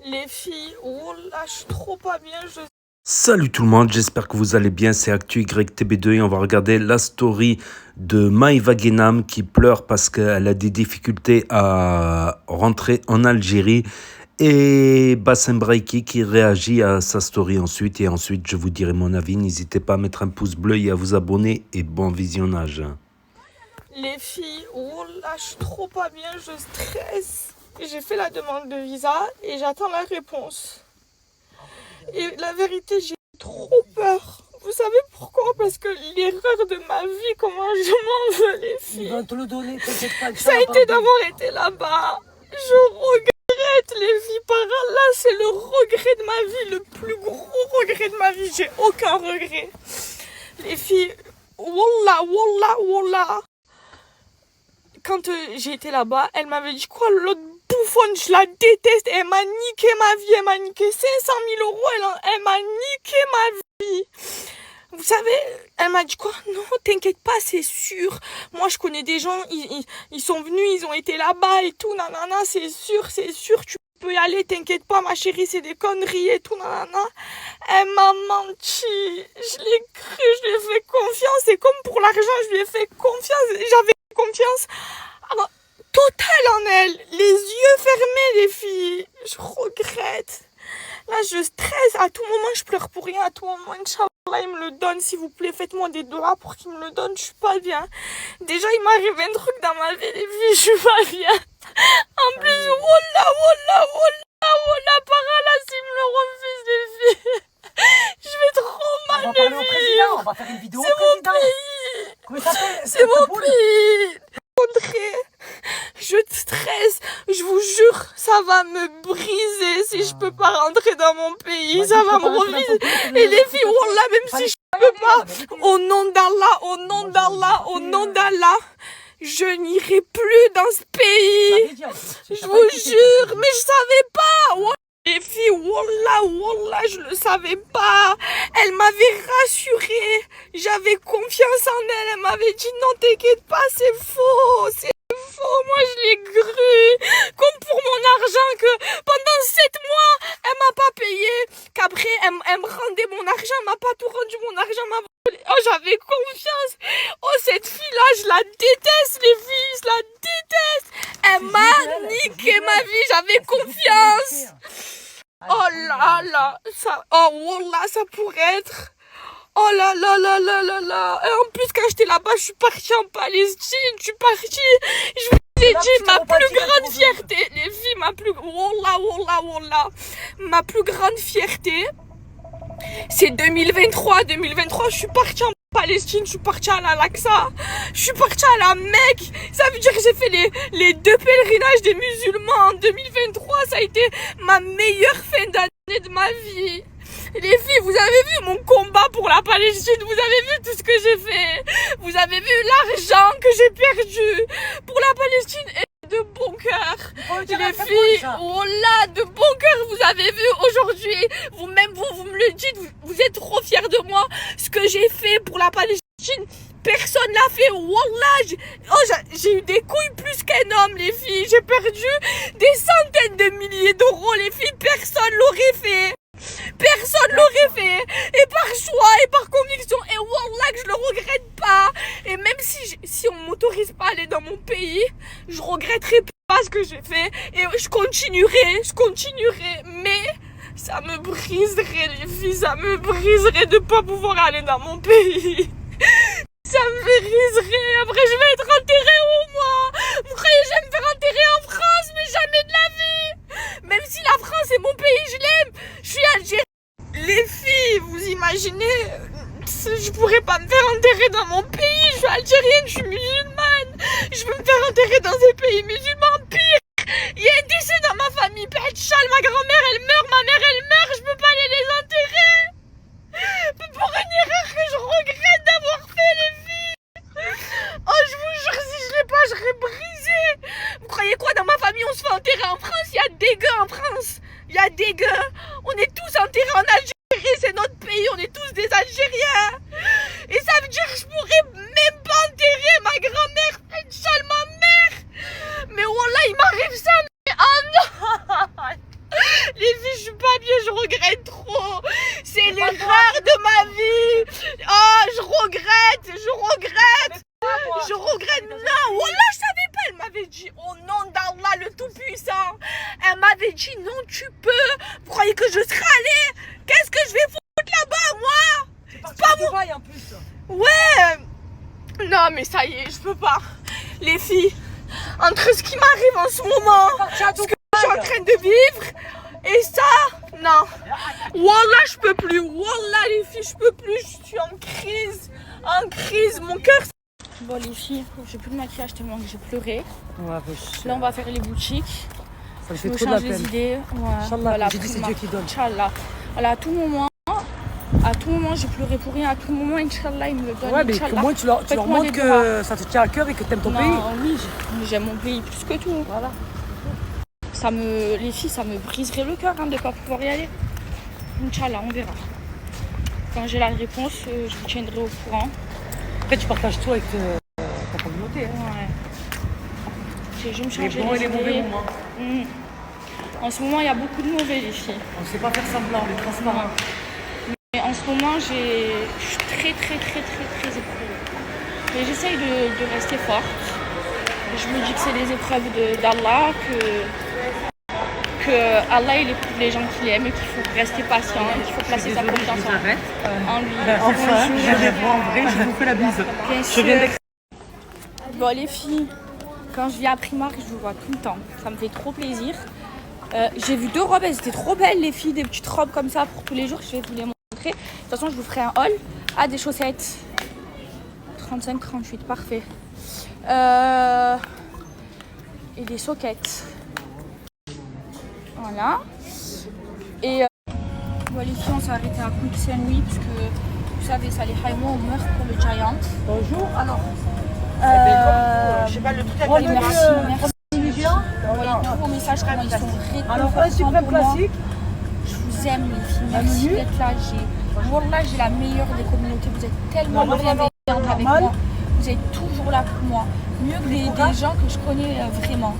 Les filles, oh là, je suis trop pas bien. Salut tout le monde, j'espère que vous allez bien, c'est Actu YTB2 et on va regarder la story de Maïva Guénam qui pleure parce qu'elle a des difficultés à rentrer en Algérie et Bassem Braiki qui réagit à sa story ensuite et ensuite je vous dirai mon avis. N'hésitez pas à mettre un pouce bleu et à vous abonner et bon visionnage. Les filles, oh là, je suis trop pas bien, je stresse. J'ai fait la demande de visa et j'attends la réponse. Et la vérité, j'ai trop peur. Vous savez pourquoi? Parce que l'erreur de ma vie, comment je m'en veux, les filles. Ils vont te le donner, t'inquiète pas. Ça a été d'avoir été là-bas. Je regrette, les filles. Par là, c'est le regret de ma vie, le plus gros regret de ma vie. J'ai aucun regret. Les filles, wallah, wallah, wallah. Quand j'ai été là-bas, elle m'avait dit quoi? L'autre bouffonne, je la déteste. Elle m'a niqué ma vie. Elle m'a niqué 500 000 euros. Elle m'a niqué ma vie. Vous savez, elle m'a dit quoi? Non, t'inquiète pas, c'est sûr. Moi, je connais des gens, ils sont venus, ils ont été là-bas et tout. Nanana, c'est sûr, tu peux y aller. T'inquiète pas, ma chérie, c'est des conneries et tout. Nanana. Elle m'a menti. Je l'ai cru, je lui ai fait confiance. Et comme pour l'argent, je lui ai fait confiance. J'avais confiance totale en elle. Les yeux fermés, les filles. Je regrette. Là, je stresse. À tout moment, je pleure pour rien. À tout moment, Inch'Allah, il me le donne. S'il vous plaît, faites-moi des doigts pour qu'il me le donne. Je suis pas bien. Déjà, il m'arrive un truc dans ma vie, les filles. Je suis pas bien. En plus, wallah, par là, s'il me le refuse, les filles. Je vais trop mal, les filles. On va faire une vidéo. C'est mon pays. Comment ça s'appelle? C'est mon pays. Je stresse, je vous jure, ça va me briser si je peux pas rentrer dans mon pays, ça va me reviser. Et les filles, wallah, même si je peux pas, au nom d'Allah, au nom d'Allah, au nom d'Allah, je n'irai plus dans ce pays. Je vous jure, mais je savais pas. Les filles, wallah, je le savais pas. Elle m'avait rassurée. J'avais confiance en elle. Elle m'avait dit non, t'inquiète pas, c'est faux. C'est faux. Moi, je l'ai cru. Comme pour mon argent que pendant 7 mois, elle m'a pas payé. Qu'après, elle me rendait mon argent. Elle m'a pas tout rendu. Mon argent m'a volé. Oh, j'avais confiance. Oh, cette fille-là, je la déteste, les filles. Je la déteste. Elle m'a niqué ma vie. J'avais confiance. Oh là là, ça, oh wallah, ça pourrait être. Oh là là là là là là. Et en plus, quand j'étais là-bas, je suis partie en Palestine, je vous ai dit, ma plus grande fierté, les filles, wallah, ma plus grande fierté, c'est 2023, je suis partie en Palestine, je suis partie à l'Al-Aqsa, je suis partie à la Mecque. Ça veut dire que j'ai fait les 2 pèlerinages des musulmans en 2023. Ça a été ma meilleure fin d'année de ma vie. Les filles, vous avez vu mon combat pour la Palestine, vous avez vu tout ce que j'ai fait. Vous avez vu l'argent que j'ai perdu pour la Palestine et de bon cœur. Les filles, oh là, de bon cœur, vous avez vu aujourd'hui. Vous-même, vous me le dites, vous êtes trop fiers de moi. Ce que j'ai fait pour la Palestine, personne l'a fait. Wallah, j'ai eu des couilles plus qu'un homme, les filles. J'ai perdu des centaines de milliers d'euros, les filles. Personne l'aurait fait. Personne l'aurait fait. Et par choix et par conviction. Et wallah que je le regrette pas. Et même si on m'autorise pas à aller dans mon pays, je regretterai pas ce que j'ai fait. Et je continuerai. Mais ça me briserait, les filles. Ça me briserait de pas pouvoir aller dans mon pays. Ça me briserait. Après, je vais être enterrée au moins. Vous croyez que je vais me faire enterrer en France? Mais jamais de la vie. Même si la France est mon pays, je l'aime. Je suis algérienne. Les filles, vous imaginez, je pourrais pas me faire enterrer dans mon pays. Je suis algérienne, je suis musulmane. Je veux me faire enterrer dans des pays musulmans. Pire, il y a un décès dans ma famille. Ma grand-mère, elle meurt. Ma mère, elle meurt. Je peux pas aller les enterrer. Pour une erreur que je regrette d'avoir fait, les filles. Oh, je vous jure, si je l'ai pas, je serais brisée. Vous croyez quoi? Dans ma famille, on se fait enterrer en France. Il y a des gars en France. Il y a des gars. On est tous enterrés en Algérie. C'est notre pays. On est tous des Algériens. Et ça veut dire que je pourrais même pas enterrer ma grand-mère. Inch'Allah, ma mère. Mais wallah, il m'arrive ça. Mais oh non. Les regrette trop. C'est l'erreur de ma vie. Oh, je regrette. Je regrette. Non, Wallah, je savais pas. Elle m'avait dit, au nom d'Allah le Tout-Puissant. Elle m'avait dit, non, tu peux. Vous croyez que je serais allée? Qu'est-ce que je vais foutre là-bas, moi? C'est pas mon... en plus. Ouais. Non, mais ça y est, je peux pas. Les filles, entre ce qui m'arrive en ce moment, ce que je suis en train de vivre, et ça, non. Wallah, je peux plus. Wallah, les filles, je peux plus. Je suis en crise. Mon cœur. Bon, les filles, j'ai plus de maquillage tellement que j'ai pleuré. Ouais, Là, on va faire les boutiques. ça me Je fait me trop de la change les peine. idées. Ouais. Inch'Allah, Voilà, j'ai dit c'est Dieu qui donne. Inch'Allah. Voilà, à tout moment, j'ai pleuré pour rien. À tout moment, Inch'Allah, il me le donne. Ouais, mais Inch'Allah. au moins tu leur Faites-moi montres des que ça te tient à cœur et que t'aimes ton pays. Non, oui, j'aime mon pays plus que tout. Voilà. Les filles, ça me briserait le cœur de ne pas pouvoir y aller. Inch'Allah, on verra. Quand j'ai la réponse, je vous tiendrai au courant. Après, tu partages tout avec ta communauté. Hein. Ouais. Je vais me changer Les bons et les mauvais idées. moments. En ce moment, il y a beaucoup de mauvais, les filles. On ne sait pas faire semblant, on est transparent. Mais en ce moment, je suis très éprouvée. Mais j'essaye de rester forte. Je me dis que c'est les épreuves d'Allah, que Allah il éprouve les gens qu'il aime et qu'il faut rester patient, qu'il faut placer sa confiance en lui. Enfin, je viens de voir en vrai, je vous fais la bise. Bien sûr. Bon, les filles, quand je viens à Primark, je vous vois tout le temps. Ça me fait trop plaisir. J'ai vu 2 robes, elles étaient trop belles, les filles, des petites robes comme ça pour tous les jours. Je vais vous les montrer. De toute façon, je vous ferai un haul. Ah, des chaussettes. 35-38, parfait. Et des sockets. Voilà. Et bon, les filles, on s'est arrêté à Coupe Saint-Louis parce que vous savez, ça les Haïmo, on meurt pour le Giant. Bonjour, alors. Je sais pas, le truc Oui, avec merci. Vous voyez tous vos messages, comment ils sont Alors, un réconfortants suprême pour moi. classique. Je vous aime, les filles. Merci menu. d'être là. Wallah, j'ai la meilleure des communautés. Vous êtes tellement Non, bienveillantes avec normal. moi. Vous êtes toujours là pour moi. Mieux que des gens que je connais vraiment.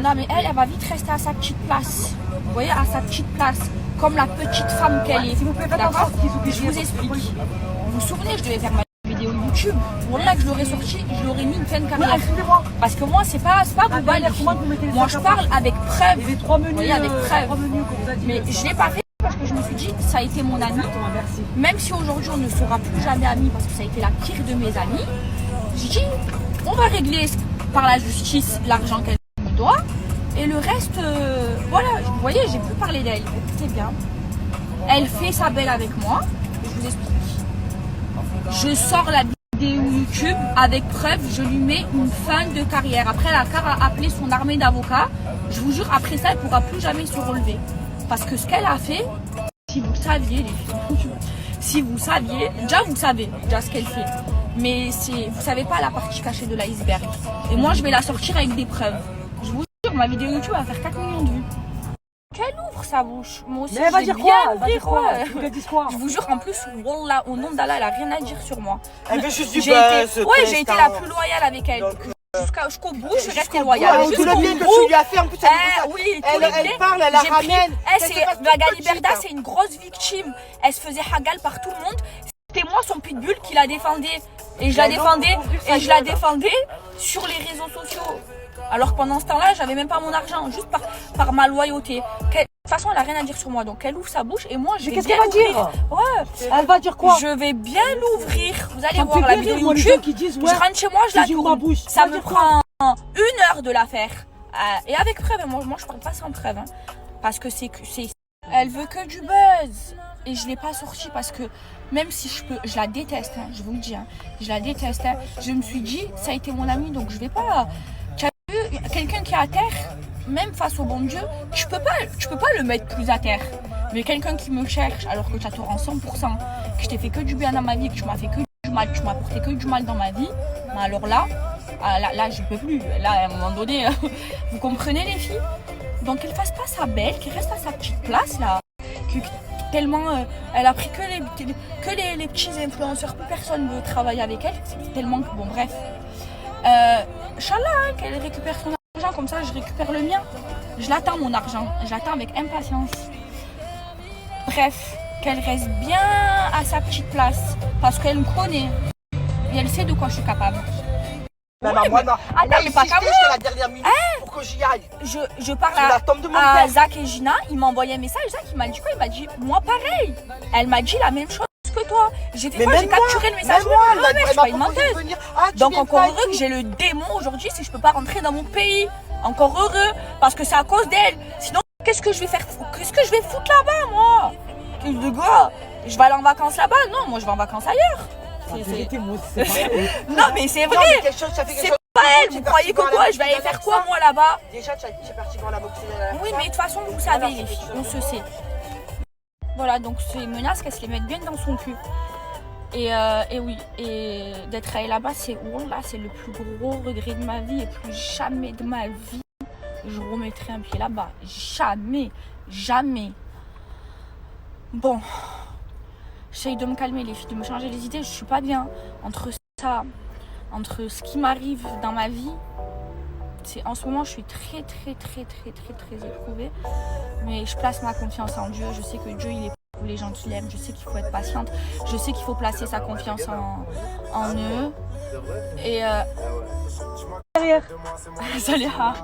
Non, mais elle va vite rester à sa petite place. Vous voyez, à sa petite place. Comme la petite femme qu'elle est. S'il vous plaît, faites en D'accord. sorte qu'ils oublient. Je vous explique. Vous vous souvenez, je devais faire ma vidéo YouTube. Wallah, que je l'aurais sorti, je l'aurais mis une fin de carrière. Excusez-moi. Parce que moi, c'est pas Google, les filles. Moi, je parle avec preuve. Les 3 menus, Vous voyez, avec preuve. 3 menus qu'on vous a dit. Mais je l'ai pas fait parce que je me suis dit, ça a été mon ami. Merci. Même si aujourd'hui on ne sera plus jamais amis parce que ça a été la pire de mes amis, j'ai dit, on va régler par la justice l'argent qu'elle me doit. Et le reste, voilà, vous voyez, j'ai plus parlé d'elle. Écoutez bien. Elle fait sa belle avec moi. Je vous explique. Je sors la vidéo YouTube avec preuve, je lui mets une fin de carrière. Après, elle a qu'à appeler son armée d'avocats. Je vous jure, après ça, elle ne pourra plus jamais se relever. Parce que ce qu'elle a fait, si vous saviez, les filles, si vous saviez, déjà vous savez déjà ce qu'elle fait. Mais vous savez pas la partie cachée de l'iceberg. Et moi, je vais la sortir avec des preuves. Je vous jure, ma vidéo YouTube va faire 4 millions de vues. Qu'elle ouvre sa bouche. Moi aussi, Mais elle va je dire vais quoi? bien Elle va dire ouvrir, quoi? ouais. Tu lui dis quoi? Je vous jure, en plus, Wallah, au nom d'Allah, elle a rien à dire sur moi. Elle veut juste du J'ai buzz. été, ouais, j'ai été la plus loyale avec elle. Jusqu'au bout, je suis restée loyale. Tout le bien que tu lui as fait, en plus, Oui, elle parle, elle la ramène. Magali Berda, c'est une grosse victime. Elle se faisait hagal par tout le monde. C'était moi, son pitbull, qui la défendait. Et je la défendais, sur les réseaux sociaux. Alors que pendant ce temps-là, j'avais même pas mon argent, juste par ma loyauté. De toute façon, elle a rien à dire sur moi, donc elle ouvre sa bouche et moi je vais qu'est-ce bien qu'elle va l'ouvrir. dire? Ouais. Elle va dire quoi? Je vais bien l'ouvrir. Vous allez Ça me voir fait la bien vidéo rire, moi, les YouTube. gens qui disent, Je ouais, rentre chez moi, je la j'ouvre ma tourne. bouche. Ça Ça me veut dire prend 1 heure de la faire. Et avec preuve, moi je parle pas sans preuve. Hein. Parce que elle veut que du buzz. Et je l'ai pas sorti parce que même si je la déteste, hein, je vous le dis, hein, je la déteste. Hein, je me suis dit, ça a été mon ami, donc je vais pas. Tu as vu quelqu'un qui est à terre, même face au bon Dieu, tu peux pas le mettre plus à terre. Mais quelqu'un qui me cherche alors que tu as te rends 100%, que je t'ai fait que du bien dans ma vie, que tu m'as fait que du mal, tu m'as apporté que du mal dans ma vie, mais alors là, je peux plus. Là, à un moment donné, vous comprenez les filles? Donc qu'elle fasse pas sa belle, qu'elle reste à sa petite place là. Tellement elle a pris que les petits influenceurs, plus personne ne veut travailler avec elle. Tellement que bon bref. Inch'Allah, hein, qu'elle récupère son argent, comme ça je récupère le mien. Je l'attends mon argent, je l'attends avec impatience. Bref, qu'elle reste bien à sa petite place. Parce qu'elle me connaît. Et elle sait de quoi je suis capable. Non, non, moi, non. Attends, Là, mais pas insister qu'à moi. jusqu'à la dernière minute pour que j'y aille. Je parle Sur la tombe de mon à père. Zach et Gina. Ils m'ont envoyé un message. Zach, il m'a dit quoi? Il m'a dit, moi pareil. Elle m'a dit la même chose que toi. J'ai Mais même capturé le message. Même moi, je suis pas une proposé menteuse. de venir. Ah, tu Donc viens encore pas et heureux tout. que j'ai le démon aujourd'hui si je peux pas rentrer dans mon pays. Encore heureux. Parce que c'est à cause d'elle. Sinon, qu'est-ce que je vais faire? Qu'est-ce que je vais foutre là-bas, moi? Qu'est-ce de quoi? Je vais aller en vacances là-bas? Non, moi je vais en vacances ailleurs. La vérité, moi aussi, c'est pareil. Non mais c'est Non, vrai. mais quelque chose, ça fait quelque C'est chose. pas elle. Tu es Vous parti croyez que voir la quoi? Je vais aller moitié faire avec quoi ça. moi là-bas? Déjà, tu es parti voir la boxe. Oui, mais de toute façon, vous savez, les filles, on se sait. Voilà, donc ces menaces, qu'elles se les mettent bien dans son cul. Et oui, et d'être allée là-bas, c'est le plus gros regret de ma vie. Et plus jamais de ma vie, je remettrai un pied là-bas. Jamais, jamais. Bon, j'essaye de me calmer, les filles, de me changer les idées. Je suis pas bien. Entre ça, entre ce qui m'arrive dans ma vie, en ce moment, je suis très éprouvée. Mais je place ma confiance en Dieu. Je sais que Dieu, il est pour les gens qui l'aiment. Je sais qu'il faut être patiente. Je sais qu'il faut placer sa confiance en eux. Et derrière, Zaliha.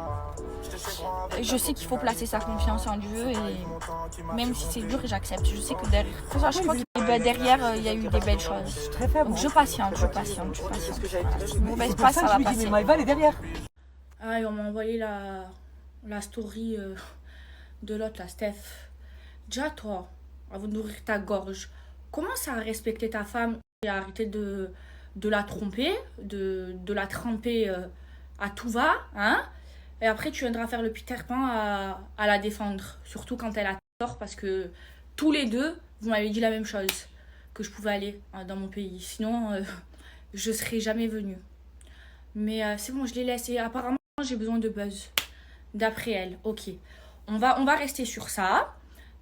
Je sais qu'il faut placer sa confiance en Dieu. Et même si c'est dur, j'accepte. Je sais que derrière, je crois que derrière, il y a eu des belles choses. Je suis très faible. Donc je patiente. Si une mauvaise passe, ça va je lui dis, passer. mais Maëva, elle est derrière. Ah, et on m'a envoyé la story de l'autre, la Steph. Déjà, toi, avant de nourrir ta gorge, commence à respecter ta femme et à arrêter de la tromper, de la tremper à tout va, hein. Et après, tu viendras faire le Peter Pan à la défendre, surtout quand elle a tort, parce que tous les deux, vous m'avez dit la même chose, que je pouvais aller dans mon pays. Sinon, je serais jamais venue. Mais c'est bon, je les laisse. Et apparemment, j'ai besoin de buzz. D'après elle, ok. On va rester sur ça.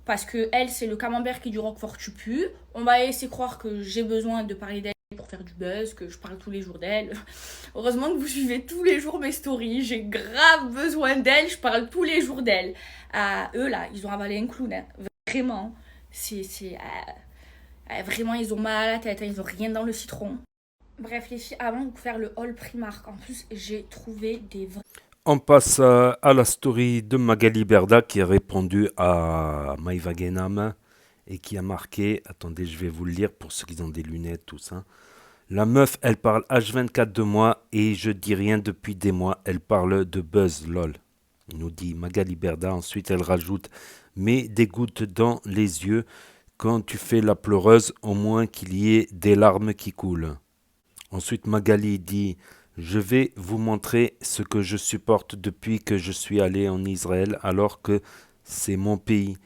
Parce que elle, c'est le camembert qui du roquefort tu pues. On va laisser croire que j'ai besoin de parler d'elle pour faire du buzz, que je parle tous les jours d'elle. Heureusement que vous suivez tous les jours mes stories. J'ai grave besoin d'elle. Je parle tous les jours d'elle. Eux, là, ils ont avalé un clown. Hein. Vraiment. Vraiment, ils ont mal à la tête. Hein. Ils ont rien dans le citron. Bref, les filles, avant de vous faire le haul Primark, en plus, j'ai trouvé des vrais... On passe à la story de Magali Berda qui a répondu à Maïva Genam et qui a marqué, attendez, je vais vous le lire pour ceux qui ont des lunettes, tout ça. La meuf, elle parle H24 de moi et je dis rien depuis des mois. Elle parle de buzz, lol. Il nous dit Magali Berda. Ensuite, elle rajoute mets des gouttes dans les yeux. Quand tu fais la pleureuse, au moins qu'il y ait des larmes qui coulent. Ensuite, Magali dit je vais vous montrer ce que je supporte depuis que je suis allé en Israël alors que c'est mon pays.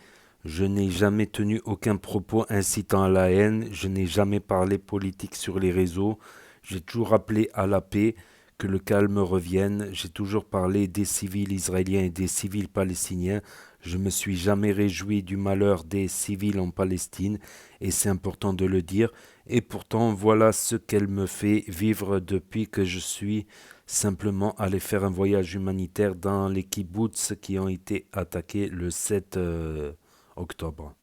Je n'ai jamais tenu aucun propos incitant à la haine, je n'ai jamais parlé politique sur les réseaux, j'ai toujours appelé à la paix, que le calme revienne, j'ai toujours parlé des civils israéliens et des civils palestiniens, je me suis jamais réjoui du malheur des civils en Palestine, et c'est important de le dire, et pourtant voilà ce qu'elle me fait vivre depuis que je suis simplement allé faire un voyage humanitaire dans les kibboutz qui ont été attaqués le 7 octobre.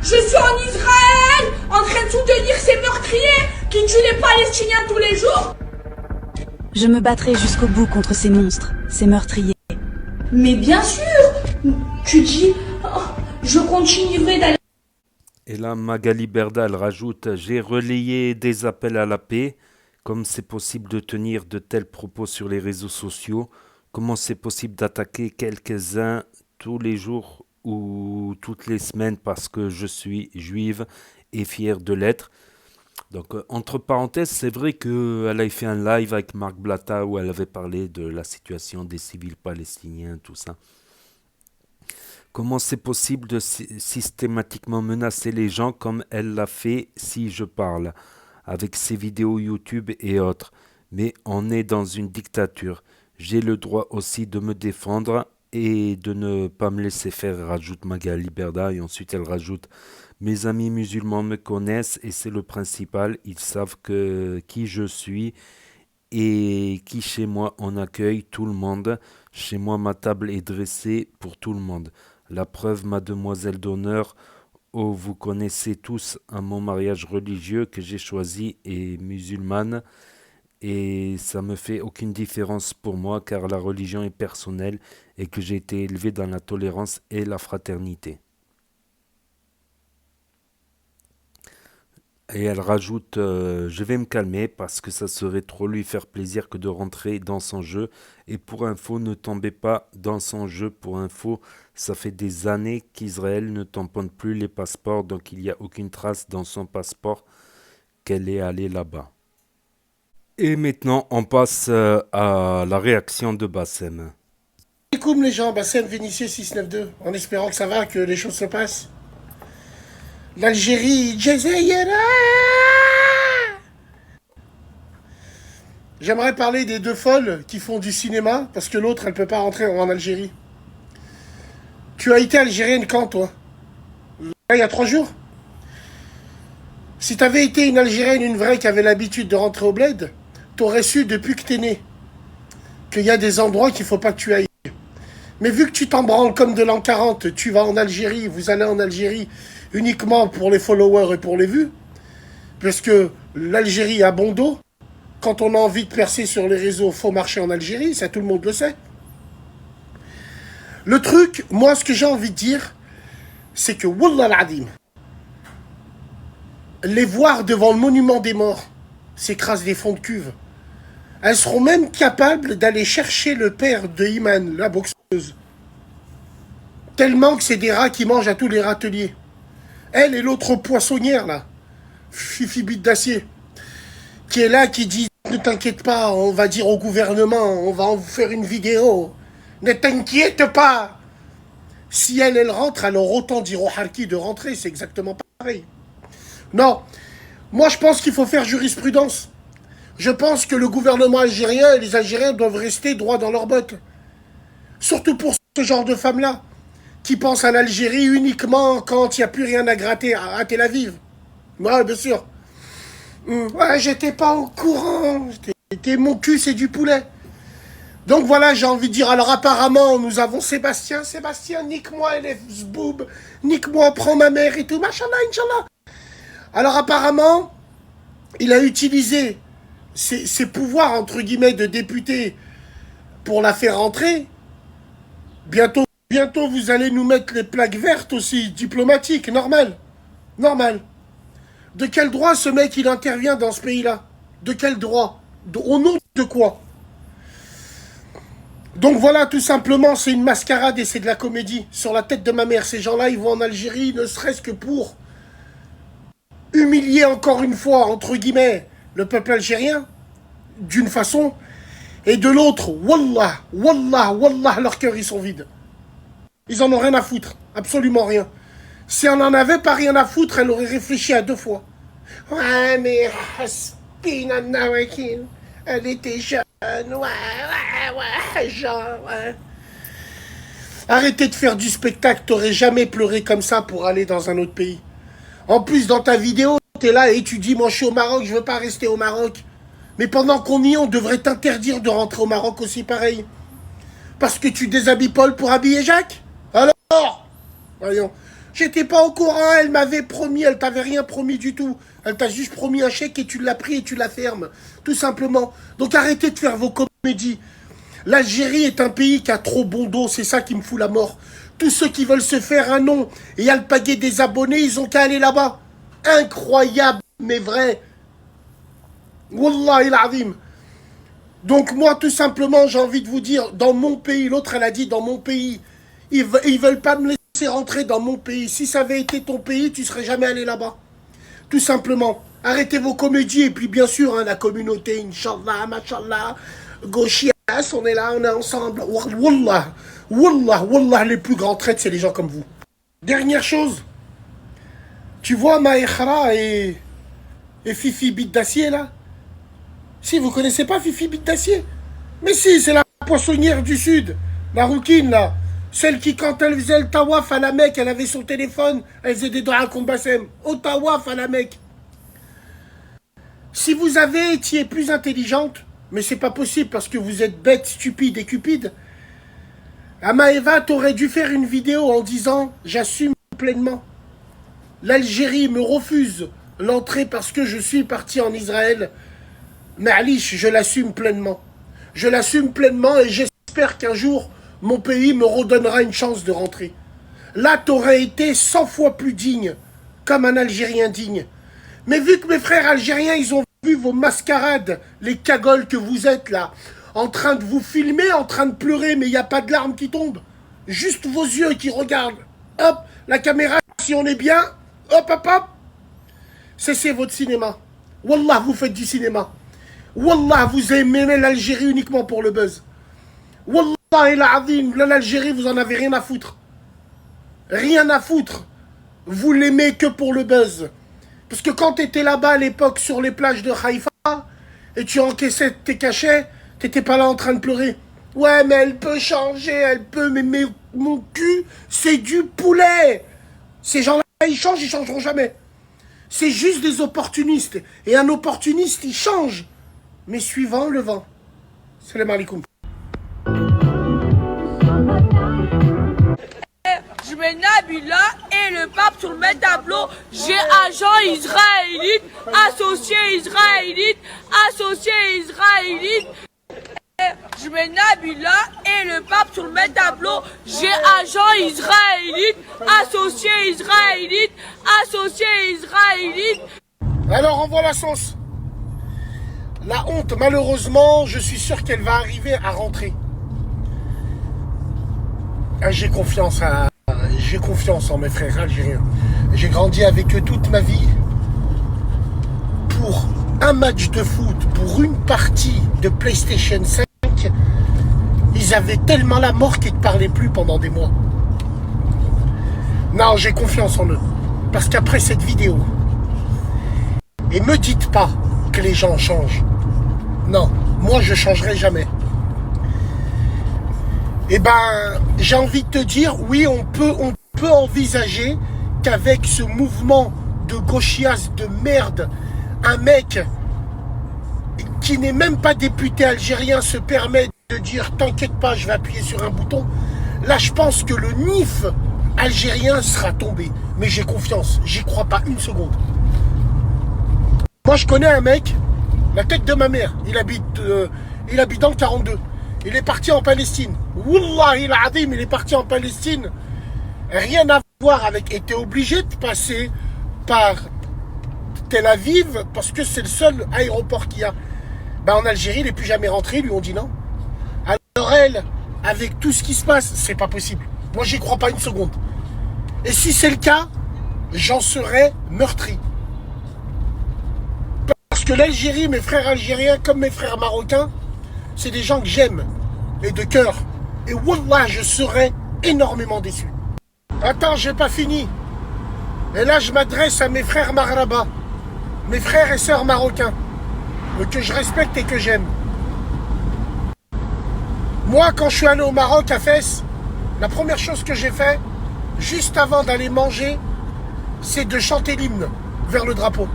Je suis en Israël, en train de soutenir ces meurtriers qui tuent les Palestiniens tous les jours. Je me battrai jusqu'au bout contre ces monstres, ces meurtriers. Mais bien sûr, tu dis, oh, je continuerai d'aller... Et là, Magali Berda, elle rajoute « J'ai relayé des appels à la paix. Comme c'est possible de tenir de tels propos sur les réseaux sociaux? Comment c'est possible d'attaquer quelques-uns tous les jours ou toutes les semaines parce que je suis juive et fière de l'être ?» Donc, entre parenthèses, c'est vrai qu'elle avait fait un live avec Marc Blatta où elle avait parlé de la situation des civils palestiniens, tout ça. Comment c'est possible de systématiquement menacer les gens comme elle l'a fait si je parle, avec ses vidéos YouTube et autres. Mais on est dans une dictature. J'ai le droit aussi de me défendre et de ne pas me laisser faire, rajoute Magali Berda. Et ensuite elle rajoute « Mes amis musulmans me connaissent et c'est le principal. Ils savent qui je suis et qui chez moi on accueille tout le monde. Chez moi ma table est dressée pour tout le monde. La preuve, mademoiselle d'honneur, vous connaissez tous mon mariage religieux que j'ai choisi est musulmane et ça me fait aucune différence pour moi car la religion est personnelle et que j'ai été élevé dans la tolérance et la fraternité. Et elle rajoute, je vais me calmer parce que ça serait trop lui faire plaisir que de rentrer dans son jeu. Et pour info, ne tombez pas dans son jeu. Pour info, ça fait des années qu'Israël ne tamponne plus les passeports, donc il n'y a aucune trace dans son passeport qu'elle est allée là-bas. Et maintenant, on passe à la réaction de Bassem. Coucou les gens, Bassem Vénitieux 692, en espérant que ça va, que les choses se passent. L'Algérie, Jazaïra. J'aimerais parler des deux folles qui font du cinéma, parce que l'autre, elle peut pas rentrer en Algérie. Tu as été algérienne quand, toi? Il y a 3 jours? Si t'avais été une Algérienne, une vraie, qui avait l'habitude de rentrer au bled, t'aurais su depuis que t'es né qu'il y a des endroits qu'il faut pas que tu ailles. Mais vu que tu t'en branles comme de l'an 40, tu vas en Algérie, vous allez en Algérie uniquement pour les followers et pour les vues, parce que l'Algérie a bon dos. Quand on a envie de percer sur les réseaux, faut marcher en Algérie, ça tout le monde le sait. Le truc, moi ce que j'ai envie de dire, c'est que Wallah al-Adim, les voir devant le monument des morts s'écrasent des fonds de cuve. Elles seront même capables d'aller chercher le père de Iman, la boxeuse. Tellement que c'est des rats qui mangent à tous les râteliers. Elle et l'autre poissonnière, là, Fifi Bite d'Acier, qui est là, qui dit « Ne t'inquiète pas, on va dire au gouvernement, on va en faire une vidéo. Ne t'inquiète pas !» Si elle rentre, alors autant dire au Harki de rentrer, c'est exactement pareil. Non, moi je pense qu'il faut faire jurisprudence. Je pense que le gouvernement algérien et les Algériens doivent rester droits dans leurs bottes. Surtout pour ce genre de femmes-là, qui pensent à l'Algérie uniquement quand il n'y a plus rien à gratter à Tel Aviv. Ouais, bien sûr. Ouais, j'étais pas au courant. Mon cul, c'est du poulet. Donc voilà, j'ai envie de dire, alors apparemment, nous avons Sébastien. Sébastien, nique-moi, élève zboob. Nique-moi, prends ma mère et tout. Machallah, Inch'Allah. Alors apparemment, il a utilisé ses pouvoirs, entre guillemets, de député pour la faire rentrer. Bientôt, vous allez nous mettre les plaques vertes aussi, diplomatiques, normal. Normal. De quel droit ce mec, il intervient dans ce pays-là? De quel droit? Au nom de quoi? Donc voilà, tout simplement, c'est une mascarade et c'est de la comédie. Sur la tête de ma mère, ces gens-là, ils vont en Algérie, ne serait-ce que pour humilier encore une fois, entre guillemets, le peuple algérien, d'une façon, et de l'autre, wallah, wallah, wallah, leurs cœurs, ils sont vides. Ils en ont rien à foutre, absolument rien. Si on en avait pas rien à foutre, elle aurait réfléchi à 2 fois. Ouais, mais Haspina Nawakin, elle était jeune, ouais, genre, ouais. Arrêtez de faire du spectacle, t'aurais jamais pleuré comme ça pour aller dans un autre pays. En plus, dans ta vidéo, t'es là et tu dis, moi je suis au Maroc, je veux pas rester au Maroc. Mais pendant qu'on y est, on devrait t'interdire de rentrer au Maroc aussi pareil. Parce que tu déshabilles Paul pour habiller Jacques? Alors, voyons. J'étais pas au courant, elle m'avait promis, elle t'avait rien promis du tout. Elle t'a juste promis un chèque et tu l'as pris et tu la fermes. Tout simplement. Donc arrêtez de faire vos comédies. L'Algérie est un pays qui a trop bon dos, c'est ça qui me fout la mort. Tous ceux qui veulent se faire un nom et alpaguer des abonnés, ils ont qu'à aller là-bas. Incroyable, mais vrai. Wallahi al-azim. Donc moi, tout simplement, j'ai envie de vous dire, dans mon pays, l'autre, elle a dit, dans mon pays, ils veulent pas me laisser rentrer dans mon pays. Si ça avait été ton pays, tu serais jamais allé là-bas. Tout simplement. Arrêtez vos comédies. Et puis, bien sûr, hein, la communauté, Inch'Allah, Machallah, Gauchias, on est là, on est ensemble. Wallah, wallah, wallah, les plus grands traites, c'est les gens comme vous. Dernière chose. Tu vois Maïkhra et Fifi Bite d'Acier, là? Si, vous connaissez pas Fifi Bite d'Acier? Mais si, c'est la poissonnière du Sud. La rouquine, là. Celle qui, quand elle faisait le tawaf à la Mecque, elle avait son téléphone, elle faisait des doigts à Combassem. Au tawaf à la Mecque. Si vous avez été plus intelligente, mais c'est pas possible parce que vous êtes bête, stupide et cupide, Amaeva, t'aurais dû faire une vidéo en disant « J'assume pleinement ». l'Algérie me refuse l'entrée parce que je suis parti en Israël, Ma'alish, je l'assume pleinement. Je l'assume pleinement et j'espère qu'un jour, mon pays me redonnera une chance de rentrer. Là, t'aurais été 100 fois plus digne, comme un Algérien digne. Mais vu que mes frères algériens, ils ont vu vos mascarades, les cagoles que vous êtes là, en train de vous filmer, en train de pleurer, mais il n'y a pas de larmes qui tombent. Juste vos yeux qui regardent. Hop, la caméra, si on est bien, hop, hop, hop. Cessez votre cinéma. Wallah, vous faites du cinéma. Wallah, vous aimez l'Algérie uniquement pour le buzz. Wallah et l'Algérie, vous en avez rien à foutre. Rien à foutre. Vous l'aimez que pour le buzz. Parce que quand tu étais là-bas à l'époque sur les plages de Haïfa et tu encaissais tes cachets, t'étais pas là en train de pleurer. Ouais, mais elle peut changer, elle peut, mais mon cul, c'est du poulet. Ces gens-là, ils changeront jamais. C'est juste des opportunistes. Et un opportuniste, il change. Mais suivant le vent. Salam alaikum. Je mets Nabila et le pape sur le même tableau. J'ai agent israélite, associé israélite, associé israélite. Je mets Nabila et le pape sur le même tableau. J'ai agent israélite, associé israélite, associé israélite. Alors envoie la sauce. La honte, malheureusement, je suis sûr qu'elle va arriver à rentrer. J'ai confiance en mes frères algériens. J'ai grandi avec eux toute ma vie. Pour un match de foot, pour une partie de PlayStation 5, ils avaient tellement la mort qu'ils ne parlaient plus pendant des mois. Non, j'ai confiance en eux. Parce qu'après cette vidéo, et me dites pas que les gens changent. Non, moi je changerai jamais. Eh ben, j'ai envie de te dire, oui, on peut envisager qu'avec ce mouvement de gauchias de merde, un mec qui n'est même pas député algérien se permet de dire « T'inquiète pas, je vais appuyer sur un bouton ». Là, je pense que le NIF algérien sera tombé. Mais j'ai confiance, j'y crois pas une seconde. Moi, je connais un mec, la tête de ma mère, il habite dans le 42. Il est parti en Palestine. Wallahi al-Azim, il est parti en Palestine. Rien à voir avec... Et t'es obligé de passer par Tel Aviv parce que c'est le seul aéroport qu'il y a. Ben, en Algérie, il n'est plus jamais rentré, lui on dit non. Alors elle, avec tout ce qui se passe, c'est pas possible. Moi, j'y crois pas une seconde. Et si c'est le cas, j'en serai meurtri. Parce que l'Algérie, mes frères algériens comme mes frères marocains, c'est des gens que j'aime, et de cœur. Et wallah, je serais énormément déçu. Attends, j'ai pas fini. Et là, je m'adresse à mes frères marabas, mes frères et sœurs marocains, que je respecte et que j'aime. Moi, quand je suis allé au Maroc, à Fès, la première chose que j'ai fait, juste avant d'aller manger, c'est de chanter l'hymne vers le drapeau.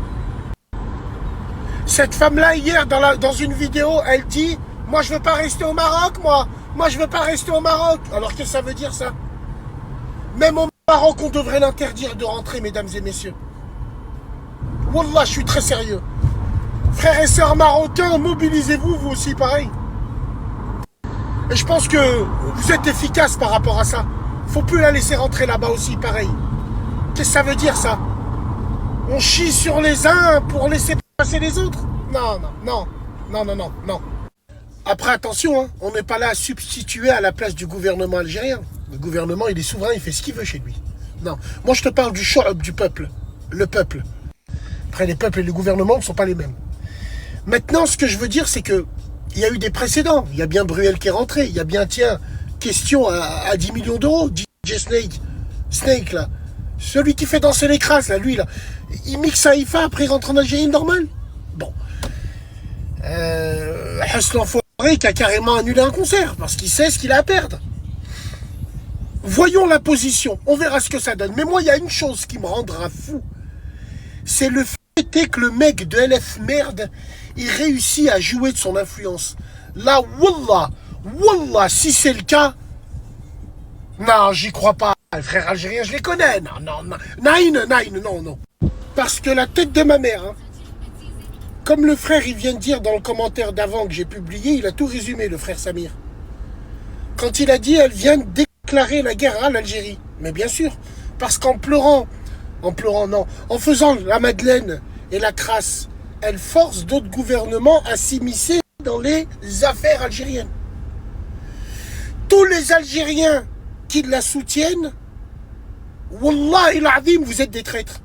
Cette femme-là, hier, dans une vidéo, elle dit... Moi, je veux pas rester au Maroc, moi. Moi, je veux pas rester au Maroc. Alors, qu'est-ce que ça veut dire, ça? Même au Maroc, on devrait l'interdire de rentrer, mesdames et messieurs. Wallah, je suis très sérieux. Frères et sœurs marocains, mobilisez-vous, vous aussi, pareil. Et je pense que vous êtes efficaces par rapport à ça. Faut plus la laisser rentrer là-bas aussi, pareil. Qu'est-ce que ça veut dire, ça? On chie sur les uns pour laisser passer les autres? Non, non, non, non, non, non, non. Après, attention, hein, on n'est pas là à substituer à la place du gouvernement algérien. Le gouvernement, il est souverain, il fait ce qu'il veut chez lui. Non, moi je te parle du choix du peuple. Le peuple. Après, les peuples et le gouvernement ne sont pas les mêmes. Maintenant, ce que je veux dire, c'est que il y a eu des précédents. Il y a bien Bruel qui est rentré. Il y a bien, tiens, question à 10 millions d'euros. DJ Snake, là. Celui qui fait danser les crasses, là, lui, là. Il mixe à Haïfa, après il rentre en Algérie normal. Bon. Hassan Fouré qui a carrément annulé un concert parce qu'il sait ce qu'il a à perdre. Voyons la position, on verra ce que ça donne. Mais moi, il y a une chose qui me rendra fou. C'est le fait que le mec de LF merde, il réussit à jouer de son influence. Là, wallah, si c'est le cas, Non, j'y crois pas. Les frères algériens, je les connais. Non, non, non. Naïn, non, non. Parce que la tête de ma mère, hein, comme le frère, il vient de dire dans le commentaire d'avant que j'ai publié, il a tout résumé, le frère Samir. Quand il a dit, elle vient de déclarer la guerre à l'Algérie. Mais bien sûr, parce qu'en pleurant non, en faisant la Madeleine et la crasse, elle force d'autres gouvernements à s'immiscer dans les affaires algériennes. Tous les Algériens qui la soutiennent, Wallah al-Azim, vous êtes des traîtres.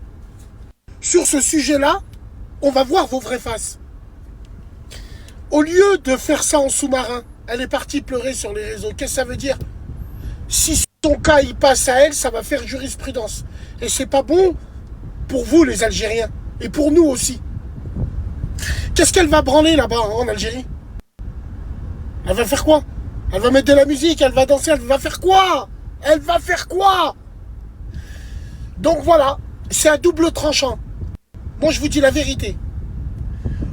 Sur ce sujet-là, on va voir vos vraies faces. Au lieu de faire ça en sous-marin, elle est partie pleurer sur les réseaux. Qu'est-ce que ça veut dire? Si son cas il passe à elle, ça va faire jurisprudence. Et c'est pas bon pour vous les Algériens. Et pour nous aussi. Qu'est-ce qu'elle va branler là-bas en Algérie? Elle va faire quoi? Elle va mettre de la musique, elle va danser, elle va faire quoi? Elle va faire quoi? Donc voilà, c'est à double tranchant. Moi je vous dis la vérité.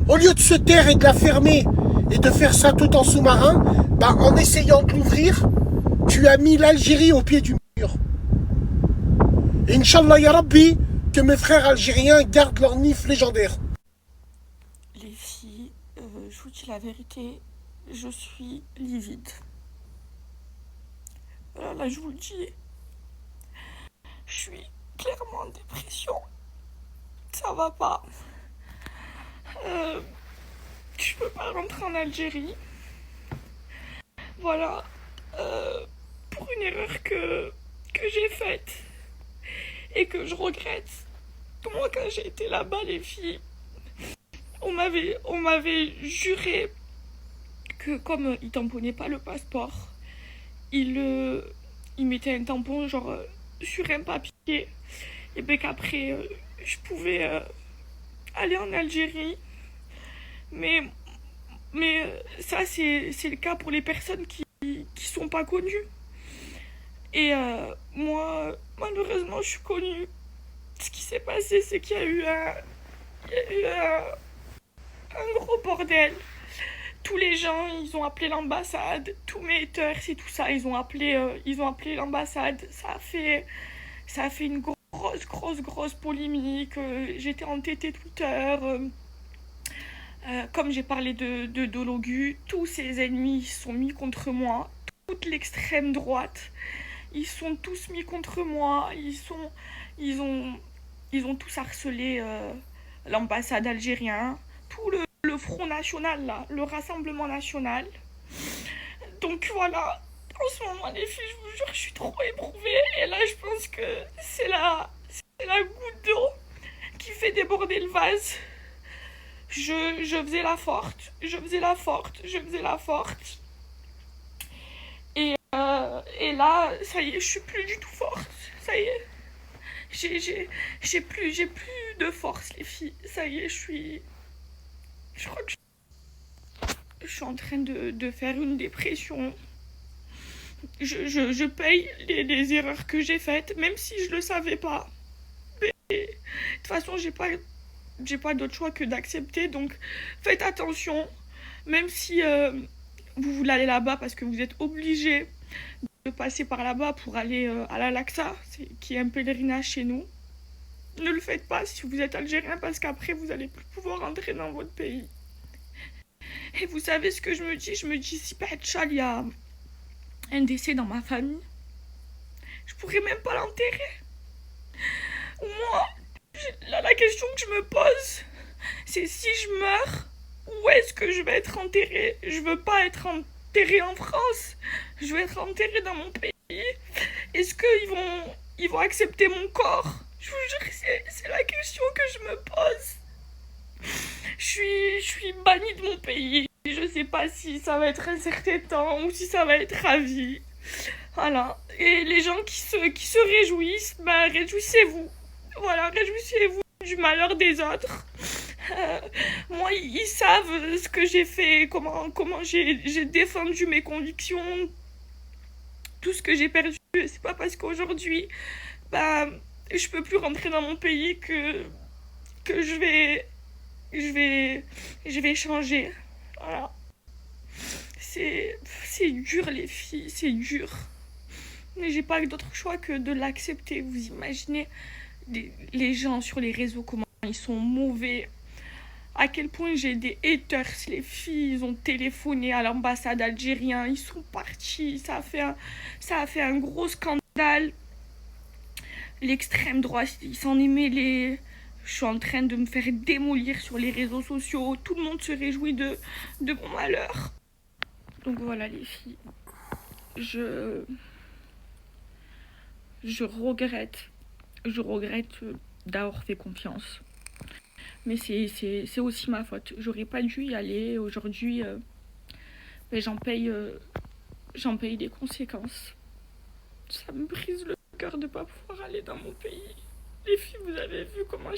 Au lieu de se taire et de la fermer et de faire ça tout en sous-marin, bah, en essayant de l'ouvrir, tu as mis l'Algérie au pied du mur. Et Inch'Allah ya Rabbi, que mes frères algériens gardent leur nif légendaire. Les filles, je vous dis la vérité, je suis livide. Voilà, là, je vous le dis. Je suis clairement en dépression. Ça va pas. Je peux pas rentrer en Algérie. Voilà. Pour une erreur que j'ai faite et que je regrette. Moi, quand j'ai été là-bas, les filles, on m'avait juré que comme ils tamponnaient pas le passeport, ils mettaient un tampon genre sur un papier et bien qu'après je pouvais aller en Algérie. Mais ça c'est le cas pour les personnes qui sont pas connues. Et moi, malheureusement, je suis connue. Ce qui s'est passé, c'est qu'il y a eu un gros bordel. Tous les gens, ils ont appelé l'ambassade. Tous mes haters et tout ça, ils ont appelé l'ambassade. Ça a fait une grosse polémique. J'étais en TT Twitter. Comme j'ai parlé de Dologu, tous ses ennemis sont mis contre moi. Toute l'extrême droite, ils sont tous mis contre moi. Ils ont tous harcelé l'ambassade algérienne, tout le Front National, là, le Rassemblement National. Donc voilà, en ce moment, les filles, je vous jure, je suis trop éprouvée. Et là, je pense que c'est la goutte d'eau qui fait déborder le vase. Je faisais la forte. Et là, ça y est, je suis plus du tout forte. Ça y est. J'ai plus de force, les filles. Ça y est, je crois que je suis en train de faire une dépression. Je paye les erreurs que j'ai faites, même si je le savais pas. Mais de toute façon, j'ai pas d'autre choix que d'accepter. Donc, faites attention. Même si vous voulez aller là-bas parce que vous êtes obligé de passer par là-bas pour aller à l'Al-Aqsa, qui est un pèlerinage chez nous. Ne le faites pas si vous êtes algérien parce qu'après vous allez plus pouvoir rentrer dans votre pays. Et vous savez ce que je me dis? Je me dis, si par il y a un décès dans ma famille, je pourrais même pas l'enterrer. Moi, la question que je me pose, c'est si je meurs, où est-ce que je vais être enterrée? Je veux pas être enterrée en France, je veux être enterrée dans mon pays. Est-ce qu'ils vont accepter mon corps? Je vous jure, c'est la question que je me pose. Je suis bannie de mon pays. Je sais pas si ça va être un certain temps ou si ça va être à vie. Voilà. Et les gens qui se réjouissent, ben réjouissez-vous. Voilà, réjouissez-vous du malheur des autres. Moi, ils savent ce que j'ai fait, comment j'ai défendu mes convictions, tout ce que j'ai perdu. C'est pas parce qu'aujourd'hui, je peux plus rentrer dans mon pays que je vais changer. Voilà. C'est dur, les filles, c'est dur. Mais j'ai pas d'autre choix que de l'accepter. Vous imaginez les gens sur les réseaux, comment ils sont mauvais. À quel point j'ai des haters. Les filles, ils ont téléphoné à l'ambassade algérienne. Ils sont partis. Ça a fait un gros scandale. L'extrême droite, il s'en est mêlé. Je suis en train de me faire démolir sur les réseaux sociaux. Tout le monde se réjouit de mon malheur. Donc voilà les filles. Je regrette. Je regrette d'avoir fait confiance. Mais c'est aussi ma faute. J'aurais pas dû y aller. Aujourd'hui, j'en paye des conséquences. Ça me brise le cœur de pas pouvoir aller dans mon pays. Les filles, vous avez vu comment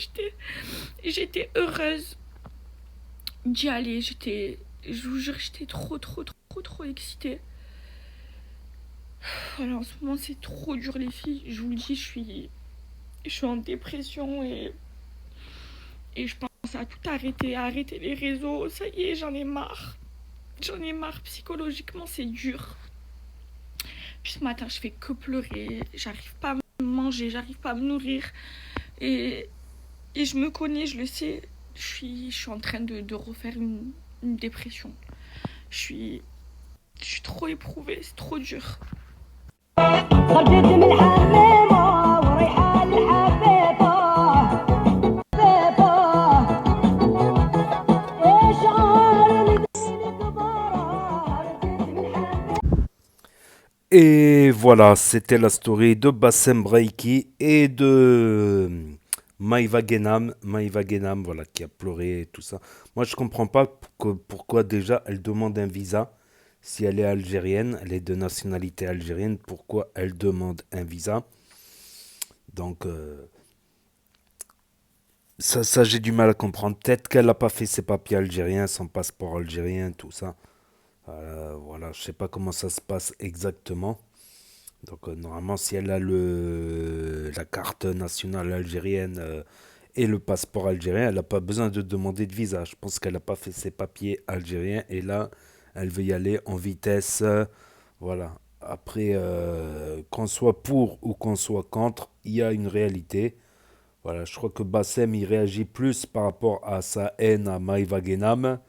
j'étais heureuse d'y aller. Je vous jure, j'étais trop excitée. Voilà, en ce moment, c'est trop dur, les filles. Je vous le dis, je suis en dépression et je pense à tout arrêter, à arrêter les réseaux. Ça y est, j'en ai marre. J'en ai marre, psychologiquement, c'est dur. Puis ce matin, je fais que pleurer. J'arrive pas à manger, j'arrive pas à me nourrir. Et je me connais, je le sais. Je suis en train de refaire une dépression. Je suis trop éprouvée, c'est trop dur. Et voilà, c'était la story de Bassem Braiki et de Maïva Genam. Maïva Genam, voilà, qui a pleuré et tout ça. Moi, je comprends pas pourquoi déjà elle demande un visa. Si elle est algérienne, elle est de nationalité algérienne, pourquoi elle demande un visa? Donc, ça j'ai du mal à comprendre. Peut-être qu'elle n'a pas fait ses papiers algériens, son passeport algérien, tout ça. Voilà, je sais pas comment ça se passe exactement. Donc normalement, si elle a la carte nationale algérienne et le passeport algérien, elle n'a pas besoin de demander de visa. Je pense qu'elle n'a pas fait ses papiers algériens et là, elle veut y aller en vitesse. Voilà. Après, qu'on soit pour ou qu'on soit contre, il y a une réalité. Voilà, je crois que Bassem il réagit plus par rapport à sa haine à Maïva Genam.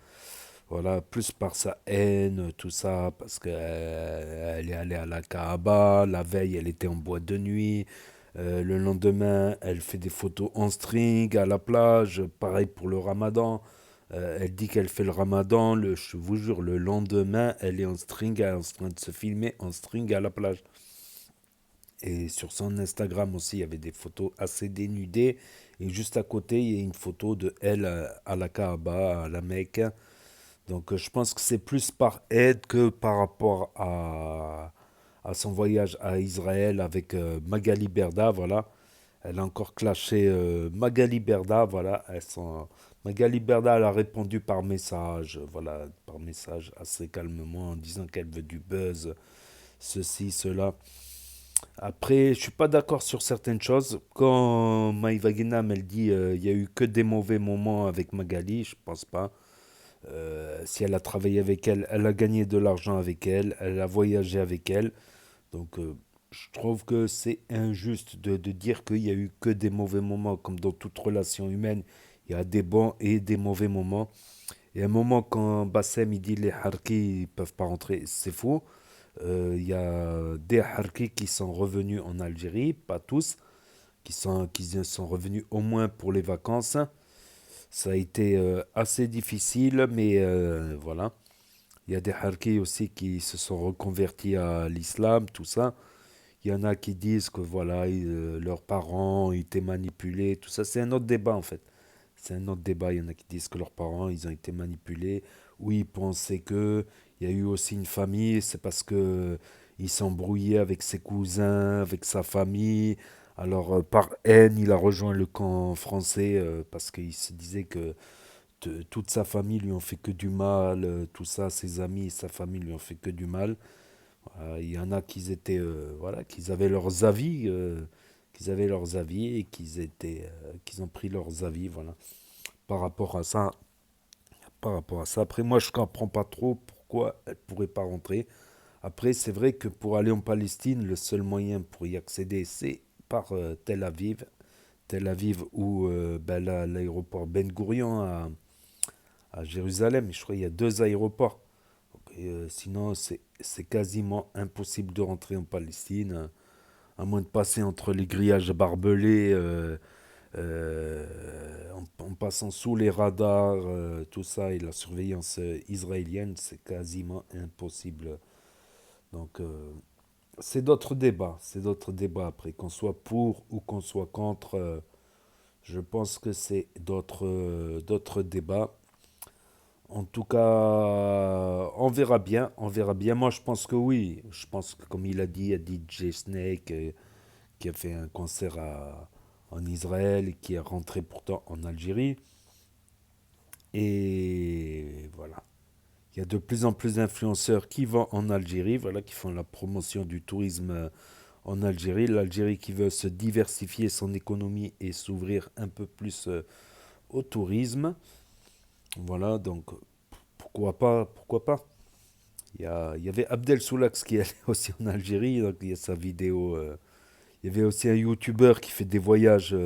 Voilà, plus par sa haine, tout ça, parce qu'elle elle est allée à la Kaaba, la veille elle était en boîte de nuit, le lendemain elle fait des photos en string à la plage, pareil pour le ramadan, elle dit qu'elle fait le ramadan, je vous jure, le lendemain elle est en string, elle est en train de se filmer en string à la plage. Et sur son Instagram aussi, il y avait des photos assez dénudées. Et juste à côté, il y a une photo de elle à la Kaaba, à la Mecque. Donc je pense que c'est plus par aide que par rapport à son voyage à Israël avec Magali Berda, voilà. Elle a encore clashé Magali Berda, voilà. Magali Berda, elle a répondu par message, voilà, par message assez calmement en disant qu'elle veut du buzz, ceci, cela. Après, je suis pas d'accord sur certaines choses. Quand Maïva Guénam, elle dit il y a eu que des mauvais moments avec Magali, je pense pas. Si elle a travaillé avec elle, elle a gagné de l'argent avec elle, elle a voyagé avec elle. Donc je trouve que c'est injuste de dire qu'il y a eu que des mauvais moments, comme dans toute relation humaine. Il y a des bons et des mauvais moments. Et à un moment, quand Bassem il dit les Harkis ne peuvent pas rentrer, c'est faux. Il y a des Harkis qui sont revenus en Algérie, pas tous, qui sont revenus au moins pour les vacances. Ça a été assez difficile, mais voilà. Il y a des Harkis aussi qui se sont reconvertis à l'islam, tout ça. Il y en a qui disent que voilà, leurs parents étaient manipulés, tout ça. C'est un autre débat en fait. C'est un autre débat. Il y en a qui disent que leurs parents, ils ont été manipulés. Oui, ils pensaient que il y a eu aussi une famille. C'est parce que il s'embrouillait avec ses cousins, avec sa famille. Alors, par haine, il a rejoint le camp français parce qu'il se disait que toute sa famille lui ont fait que du mal. Tout ça, ses amis et sa famille lui ont fait que du mal. Il y en a qui étaient, voilà, qu'ils avaient leurs avis, et qu'ils ont pris leurs avis, voilà. Par rapport à ça, Après, moi, je comprends pas trop pourquoi elle pourrait pas rentrer. Après, c'est vrai que pour aller en Palestine, le seul moyen pour y accéder, c'est par Tel Aviv. Tel Aviv ou l'aéroport Ben Gurion à Jérusalem. Je crois qu'il y a deux aéroports. Sinon, c'est quasiment impossible de rentrer en Palestine, à moins de passer entre les grillages barbelés, en passant sous les radars, tout ça, et la surveillance israélienne, c'est quasiment impossible. Donc, c'est d'autres débats après, qu'on soit pour ou qu'on soit contre, je pense que c'est d'autres débats. En tout cas, on verra bien, on verra bien. Moi, je pense que oui. Je pense que, comme il a dit, il y a DJ Snake qui a fait un concert en Israël et qui est rentré pourtant en Algérie. Et voilà. Il y a de plus en plus d'influenceurs qui vont en Algérie, voilà, qui font la promotion du tourisme en Algérie. L'Algérie qui veut se diversifier son économie et s'ouvrir un peu plus au tourisme. Voilà, donc pourquoi pas, pourquoi pas. Il y avait Abdel Soulax qui allait aussi en Algérie, donc il y a sa vidéo. Il y avait aussi un YouTuber qui fait des voyages.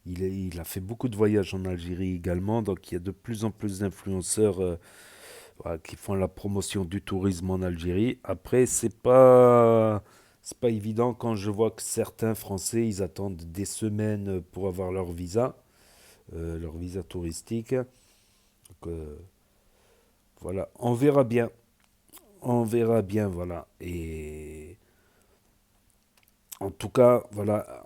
Il a fait beaucoup de voyages en Algérie également, donc il y a de plus en plus d'influenceurs voilà, qui font la promotion du tourisme en Algérie. Après, c'est pas évident quand je vois que certains Français, ils attendent des semaines pour avoir leur visa touristique. Donc, voilà, on verra bien. On verra bien, voilà. Et en tout cas, voilà,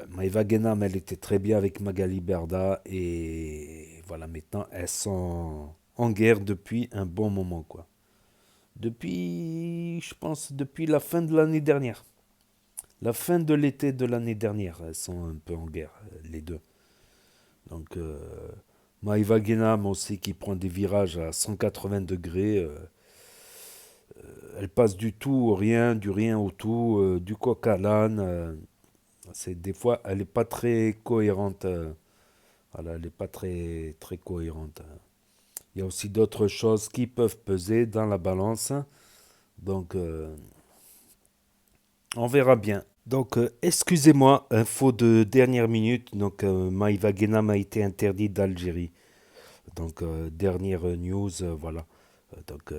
Maïva Genam, elle était très bien avec Magali Berda. Et voilà, maintenant, elles sont en guerre depuis un bon moment, quoi. Depuis, je pense, depuis la fin de l'année dernière. La fin de l'été de l'année dernière, elles sont un peu en guerre, les deux. Donc, Maïva Genam aussi qui prend des virages à 180 degrés. Elle passe du tout au rien, du rien au tout, du coq à l'âne. Des fois, elle n'est pas très cohérente. Voilà, elle n'est pas très, très cohérente. Il y a aussi d'autres choses qui peuvent peser dans la balance. Donc, on verra bien. Donc, excusez-moi, info de dernière minute. Donc, Maïva Genam a été interdit d'Algérie. Donc, dernière news, voilà. Donc,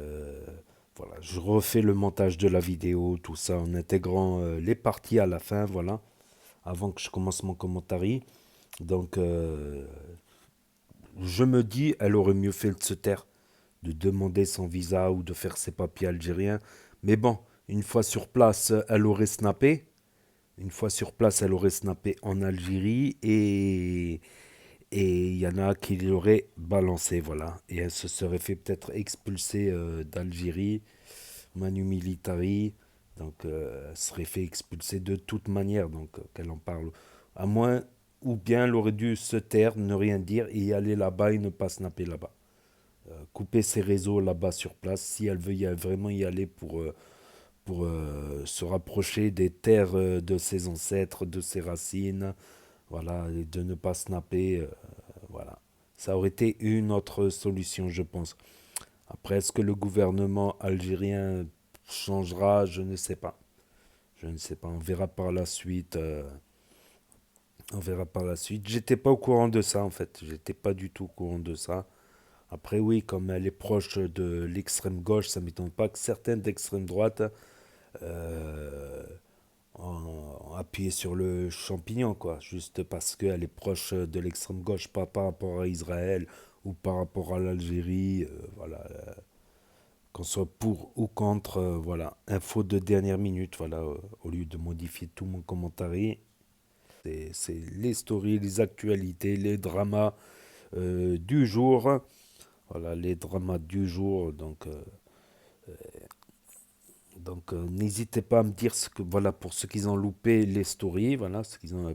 voilà, je refais le montage de la vidéo, tout ça, en intégrant les parties à la fin, voilà, avant que je commence mon commentaire. Donc, je me dis, elle aurait mieux fait de se taire, de demander son visa ou de faire ses papiers algériens. Mais bon, une fois sur place, elle aurait snappé. Une fois sur place, elle aurait snappé en Algérie et il y en a qui l'auraient balancé, voilà. Et elle se serait fait peut-être expulser d'Algérie, Manu Militari. Donc, elle serait fait expulser de toute manière, donc qu'elle en parle. À moins, ou bien elle aurait dû se taire, ne rien dire et y aller là-bas et ne pas snapper là-bas. Couper ses réseaux là-bas sur place, si elle veut vraiment y aller pour se rapprocher des terres de ses ancêtres, de ses racines, voilà, et de ne pas snapper, voilà. Ça aurait été une autre solution, je pense. Après, est-ce que le gouvernement algérien changera? Je ne sais pas. Je ne sais pas. On verra par la suite. On verra par la suite. J'étais pas au courant de ça, en fait. J'étais pas du tout au courant de ça. Après, oui, comme elle est proche de l'extrême gauche, ça ne m'étonne pas que certaines d'extrême droite euh, ont appuyé sur le champignon, quoi. Juste parce qu'elle est proche de l'extrême gauche, pas par rapport à Israël ou par rapport à l'Algérie. Voilà. Qu'on soit pour ou contre, voilà. Info de dernière minute, voilà. Au lieu de modifier tout mon commentaire. C'est les stories, les actualités, les dramas du jour. Voilà, les dramas du jour. Donc, n'hésitez pas à me dire voilà, pour ceux qui ont loupé les stories, voilà,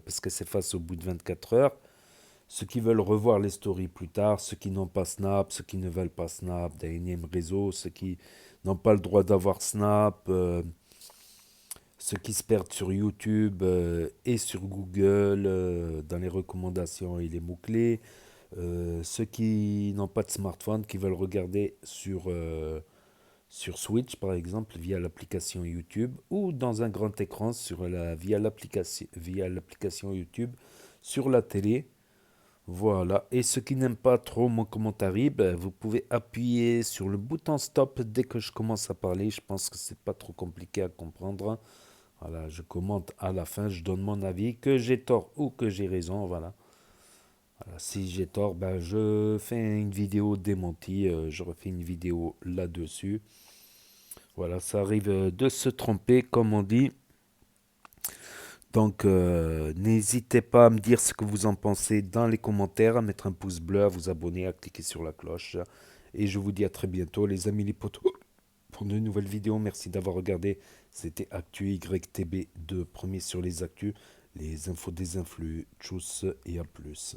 parce que c'est face au bout de 24 heures. Ceux qui veulent revoir les stories plus tard, ceux qui n'ont pas Snap, ceux qui ne veulent pas Snap, d'un énième réseau, ceux qui n'ont pas le droit d'avoir Snap, ceux qui se perdent sur YouTube et sur Google, dans les recommandations et les mots-clés, ceux qui n'ont pas de smartphone, qui veulent regarder sur Switch par exemple via l'application YouTube ou dans un grand écran via l'application YouTube sur la télé. Voilà, et ceux qui n'aiment pas trop mon commentaire, ben, vous pouvez appuyer sur le bouton stop dès que je commence à parler. Je pense que c'est pas trop compliqué à comprendre. Voilà, je commente à la fin, je donne mon avis, que j'ai tort ou que j'ai raison. Voilà. Voilà, si j'ai tort, ben, je fais une vidéo démentie, je refais une vidéo là-dessus. Voilà, ça arrive de se tromper, comme on dit. Donc, n'hésitez pas à me dire ce que vous en pensez dans les commentaires, à mettre un pouce bleu, à vous abonner, à cliquer sur la cloche. Et je vous dis à très bientôt, les amis, les potos, pour de nouvelles vidéos. Merci d'avoir regardé. C'était Actu YTB2, premier sur les actus, les infos des influx. Tchuss et à plus.